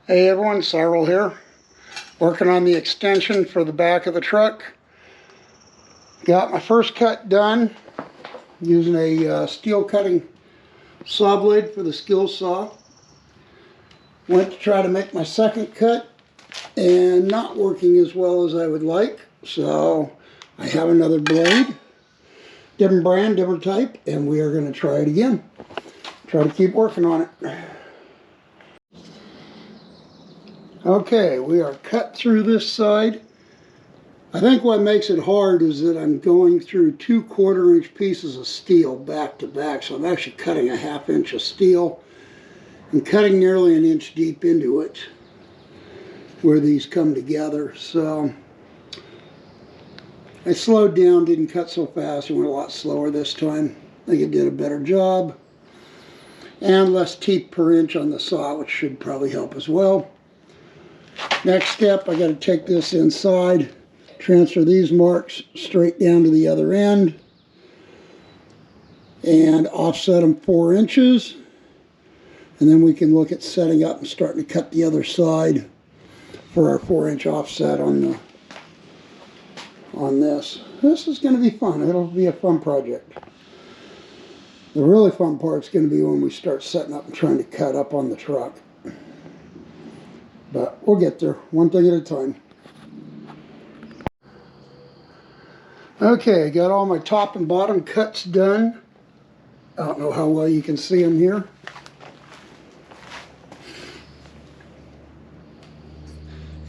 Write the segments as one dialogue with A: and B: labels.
A: Hey everyone, Cyril here, working on the extension for the back of the truck. Got my first cut done using a steel cutting saw blade for the skill saw. Went to try to make my second cut and not working as well as I would like. So I have another blade, different brand, different type, and we are going to try it again. Try to keep working on it. Okay, we are cut through this side. I think what makes it hard is that I'm going through 2 1/4-inch pieces of steel back to back. So I'm actually cutting a 1/2 inch of steel and cutting nearly 1 inch deep into it where these come together. So I slowed down, didn't cut so fast. It went a lot slower this time. I think it did a better job. And less teeth per inch on the saw, which should probably help as well. Next step, I got to take this inside, transfer these marks straight down to the other end, and offset them 4 inches. And then we can look at setting up and starting to cut the other side for our 4-inch offset on this. This is going to be fun. It'll be a fun project. The really fun part is going to be when we start setting up and trying to cut up on the truck. But we'll get there, one thing at a time. Okay, got all my top and bottom cuts done. I don't know how well you can see them here.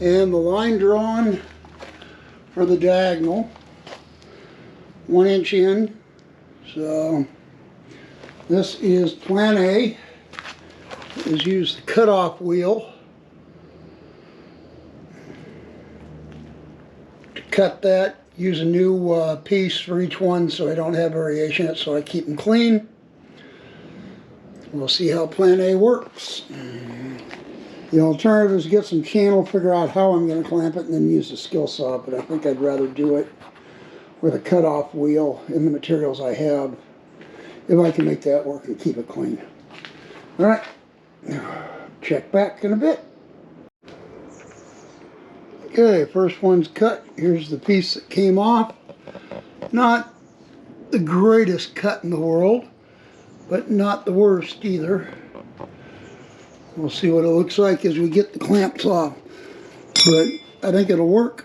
A: And the line drawn for the diagonal, 1 inch in. So this is plan A, is use the cutoff wheel to cut that. Use a new piece for each one so I don't have variation in it, so I keep them clean. We'll see how plan A works. The alternative is get some channel, figure out how I'm going to clamp it, and then use the skill saw, but I think I'd rather do it with a cutoff wheel in the materials I have, if I can make that work and keep it clean. Alright, check back in a bit. Okay, first one's cut. Here's the piece that came off. Not the greatest cut in the world, but not the worst either. We'll see what it looks like as we get the clamps off, but I think it'll work.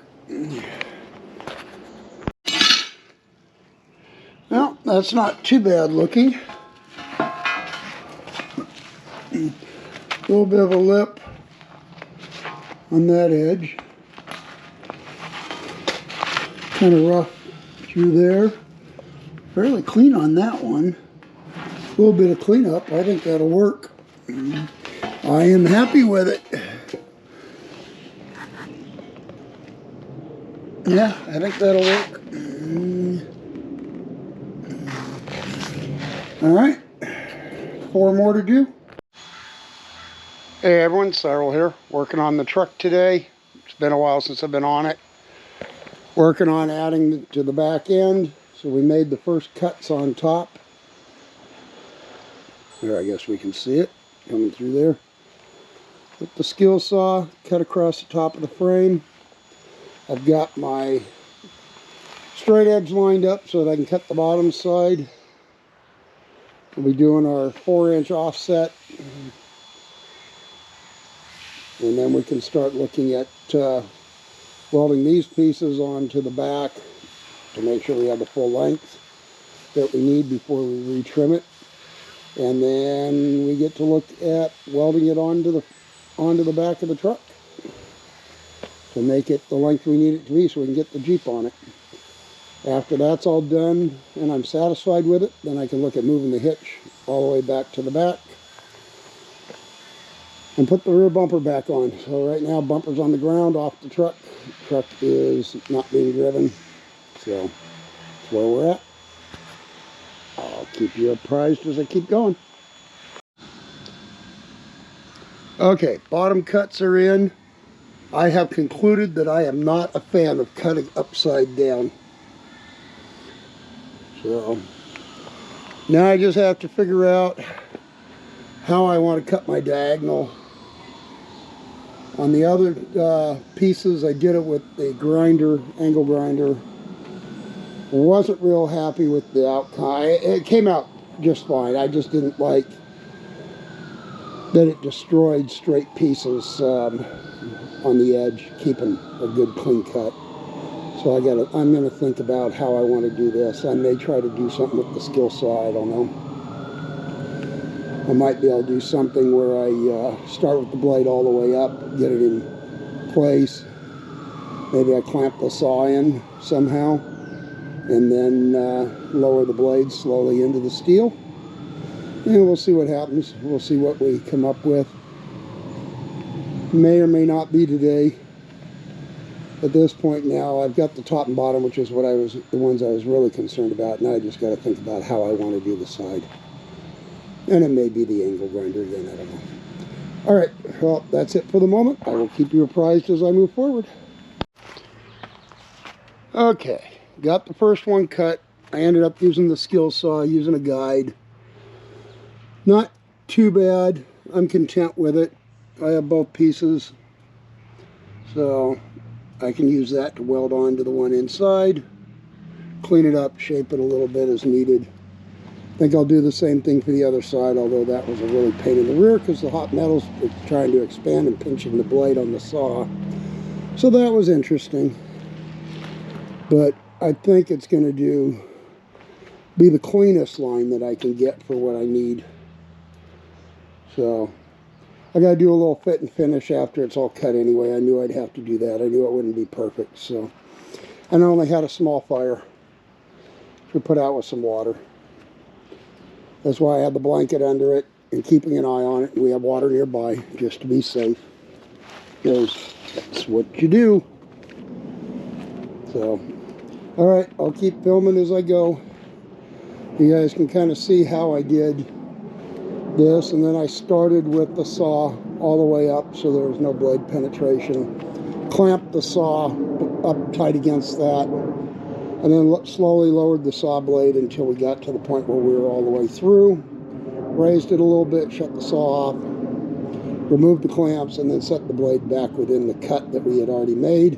A: Well, that's not too bad looking. A little bit of a lip on that edge. Kind of rough through there. Fairly clean on that one. A little bit of cleanup. I think that'll work. I am happy with it. Yeah, I think that'll work. Alright, 4 more to do. Hey everyone, Cyril here, working on the truck today. It's been a while since I've been on it. Working on adding to the back end. So we made the first cuts on top. There, I guess we can see it coming through there. With the skill saw, cut across the top of the frame. I've got my straight edge lined up so that I can cut the bottom side. We'll be doing our 4-inch offset. And then we can start looking at welding these pieces onto the back to make sure we have the full length that we need before we retrim it. And then we get to look at welding it onto the back of the truck to make it the length we need it to be so we can get the Jeep on it. After that's all done and I'm satisfied with it, then I can look at moving the hitch all the way back to the back and put the rear bumper back on. So right now bumper's on the ground off the truck. Truck is not being driven, so that's where we're at. I'll keep you apprised as I keep going. Okay, bottom cuts are in. I have concluded that I am not a fan of cutting upside down. So now I just have to figure out how I want to cut my diagonal On the other pieces, I did it with the grinder, angle grinder. Wasn't real happy with the outcome. It came out just fine. I just didn't like that it destroyed straight pieces on the edge, keeping a good clean cut. So I'm gonna think about how I want to do this. I may try to do something with the skill saw. I don't know. I might be able to do something where I start with the blade all the way up, get it in place. Maybe I clamp the saw in somehow, and then lower the blade slowly into the steel. And we'll see what happens. We'll see what we come up with. May or may not be today. At this point now, I've got the top and bottom, which is the ones I was really concerned about. Now I just got to think about how I want to do the side. And it may be the angle grinder again, I don't know. All right, well, that's it for the moment. I will keep you apprised as I move forward. Okay, got the first one cut. I ended up using the skill saw, using a guide. Not too bad. I'm content with it. I have both pieces, so I can use that to weld on to the one inside, clean it up, shape it a little bit as needed. I think I'll do the same thing for the other side, although that was a really pain in the rear because the hot metals were trying to expand and pinching the blade on the saw. So that was interesting. But I think it's going to be the cleanest line that I can get for what I need. So I got to do a little fit and finish after it's all cut anyway. I knew I'd have to do that. I knew it wouldn't be perfect. So, and I only had a small fire to put out with some water. That's why I had the blanket under it and keeping an eye on it. And we have water nearby just to be safe, because that's what you do. So, all right, I'll keep filming as I go. You guys can kind of see how I did this, and then I started with the saw all the way up so there was no blade penetration. Clamped the saw up tight against that, and then slowly lowered the saw blade until we got to the point where we were all the way through. Raised it a little bit, shut the saw off, removed the clamps, and then set the blade back within the cut that we had already made,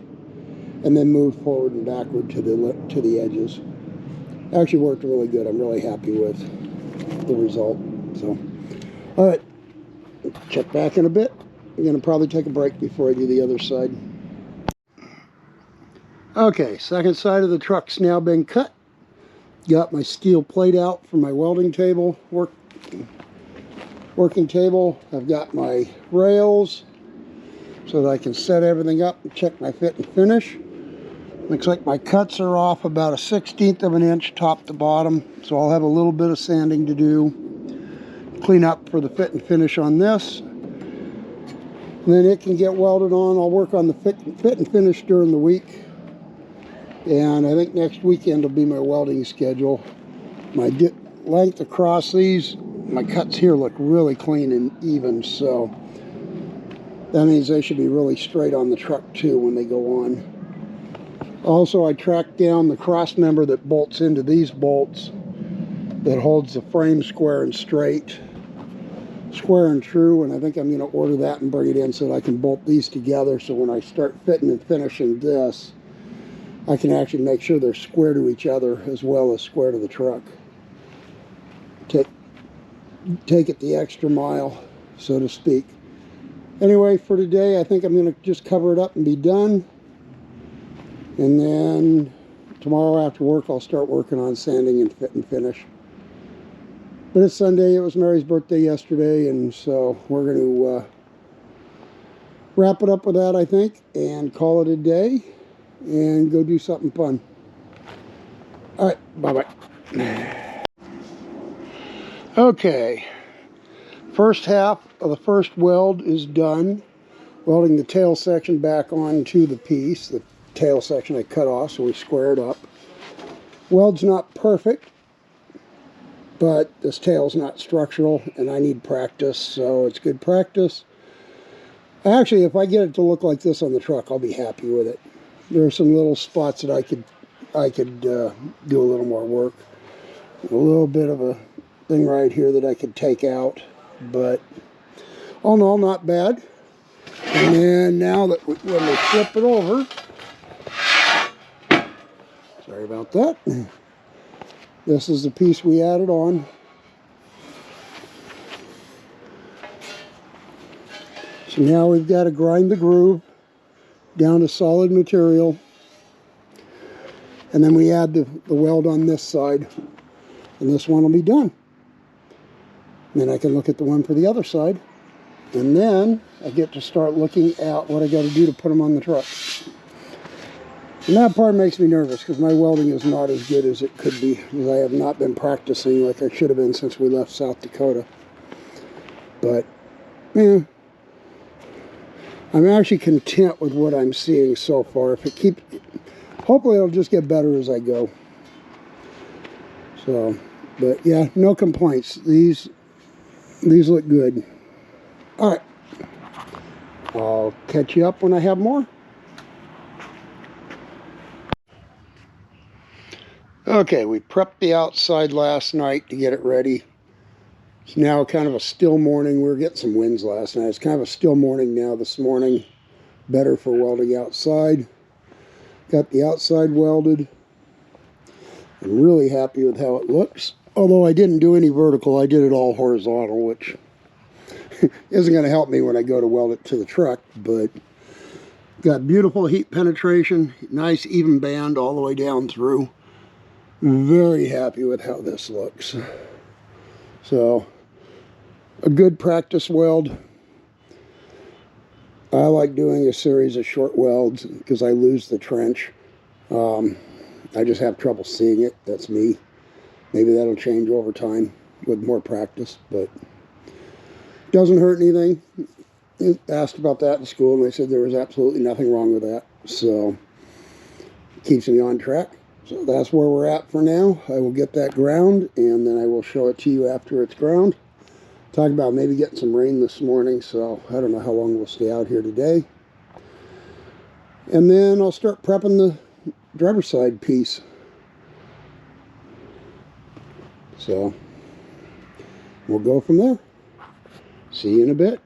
A: and then moved forward and backward to the edges. Actually worked really good. I'm really happy with the result. So, all right, check back in a bit. I'm going to probably take a break before I do the other side. Okay, second side of the truck's now been cut. Got my steel plate out for my welding table, working table. I've got my rails so that I can set everything up and check my fit and finish. Looks like my cuts are off about a 1/16 of an inch top to bottom, so I'll have a little bit of sanding to do, clean up for the fit and finish on this. And then it can get welded on. I'll work on the fit and finish during the week. And I think next weekend will be my welding schedule. My length across these, my cuts here look really clean and even, so that means they should be really straight on the truck too when they go on. Also, I tracked down the cross member that bolts into these bolts that holds the frame square and straight, square and true, and I think I'm going to order that and bring it in so that I can bolt these together, so when I start fitting and finishing this, I can actually make sure they're square to each other as well as square to the truck. Take it the extra mile, so to speak. Anyway, for today, I think I'm going to just cover it up and be done. And then tomorrow after work, I'll start working on sanding and fit and finish. But it's Sunday. It was Mary's birthday yesterday, and so we're going to wrap it up with that, I think, and call it a day and go do something fun. All right, bye-bye. Okay, first half of the first weld is done. Welding the tail section back onto the piece. The tail section I cut off, so we square it up. Weld's not perfect, but this tail's not structural, and I need practice, so it's good practice. Actually, if I get it to look like this on the truck, I'll be happy with it. There are some little spots that I could do a little more work. A little bit of a thing right here that I could take out, but all in all, not bad. And then now that when we flip it over, sorry about that, this is the piece we added on. So now we've got to grind the groove down to solid material. And then we add the weld on this side. And this one will be done. Then I can look at the one for the other side. And then I get to start looking at what I got to do to put them on the truck. And that part makes me nervous because my welding is not as good as it could be, because I have not been practicing like I should have been since we left South Dakota. But, yeah, I'm actually content with what I'm seeing so far. If it keeps, hopefully it'll just get better as I go. So, but yeah, no complaints. These look good. All right, I'll catch you up when I have more. Okay, we prepped the outside last night to get it ready. It's now kind of a still morning. We were getting some winds last night. It's kind of a still morning now this morning. Better for welding outside. Got the outside welded. I'm really happy with how it looks. Although I didn't do any vertical, I did it all horizontal, which isn't going to help me when I go to weld it to the truck. But got beautiful heat penetration, nice even band all the way down through. Very happy with how this looks. So, a good practice weld. I like doing a series of short welds because I lose the trench. I just have trouble seeing it. That's me. Maybe that'll change over time with more practice, but doesn't hurt anything. I asked about that in school and they said there was absolutely nothing wrong with that. So, keeps me on track. So that's where we're at for now. I will get that ground and then I will show it to you after it's ground. Talk about maybe getting some rain this morning, so I don't know how long we'll stay out here today. And then I'll start prepping the driver's side piece. So we'll go from there. See you in a bit.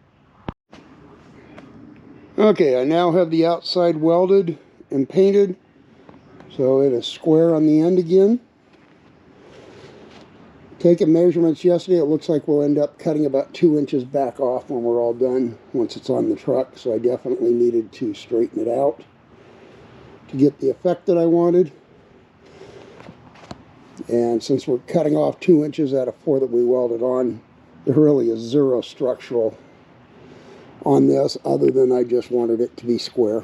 A: Okay, I now have the outside welded and painted. So it is square on the end again. Taking measurements yesterday, it looks like we'll end up cutting about 2 inches back off when we're all done, once it's on the truck. So I definitely needed to straighten it out to get the effect that I wanted. And since we're cutting off 2 inches out of 4 that we welded on, there really is zero structural on this other than I just wanted it to be square.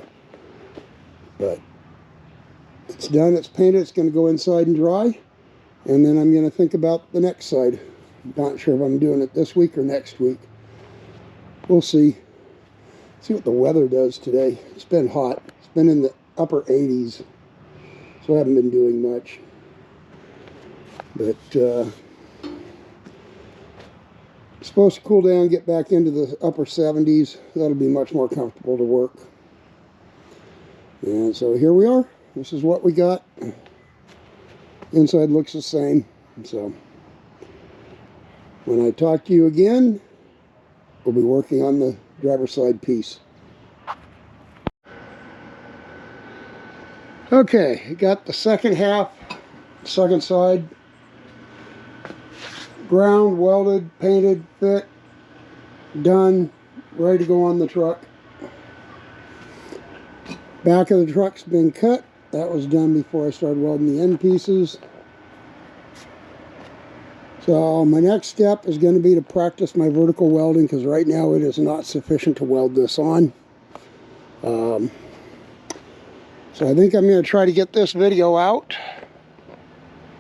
A: But it's done, it's painted, it's going to go inside and dry. And then I'm going to think about the next side. Not sure if I'm doing it this week or next week. We'll see. See what the weather does today. It's been hot. It's been in the upper 80s. So I haven't been doing much. But it's supposed to cool down, get back into the upper 70s. That'll be much more comfortable to work. And so here we are. This is what we got. Inside looks the same. So when I talk to you again, we'll be working on the driver's side piece. Okay, got the second half, second side, ground, welded, painted, fit, done, ready to go on the truck. Back of the truck's been cut. That was done before I started welding the end pieces. So my next step is going to be to practice my vertical welding, because right now it is not sufficient to weld this on. So I think I'm going to try to get this video out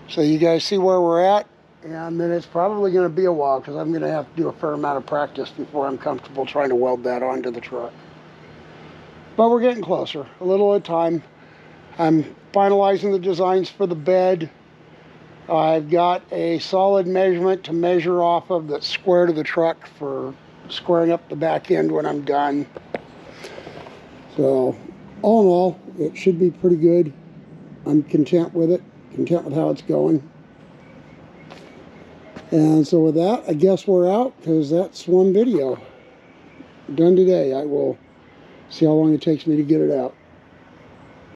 A: so you guys see where we're at. And then it's probably going to be a while, because I'm going to have to do a fair amount of practice before I'm comfortable trying to weld that onto the truck. But we're getting closer, a little at a time. I'm finalizing the designs for the bed. I've got a solid measurement to measure off of that's square to the truck for squaring up the back end when I'm done. So all in all, it should be pretty good. I'm content with it, content with how it's going. And so with that, I guess we're out, because that's one video done today. I will See how long it takes me to get it out.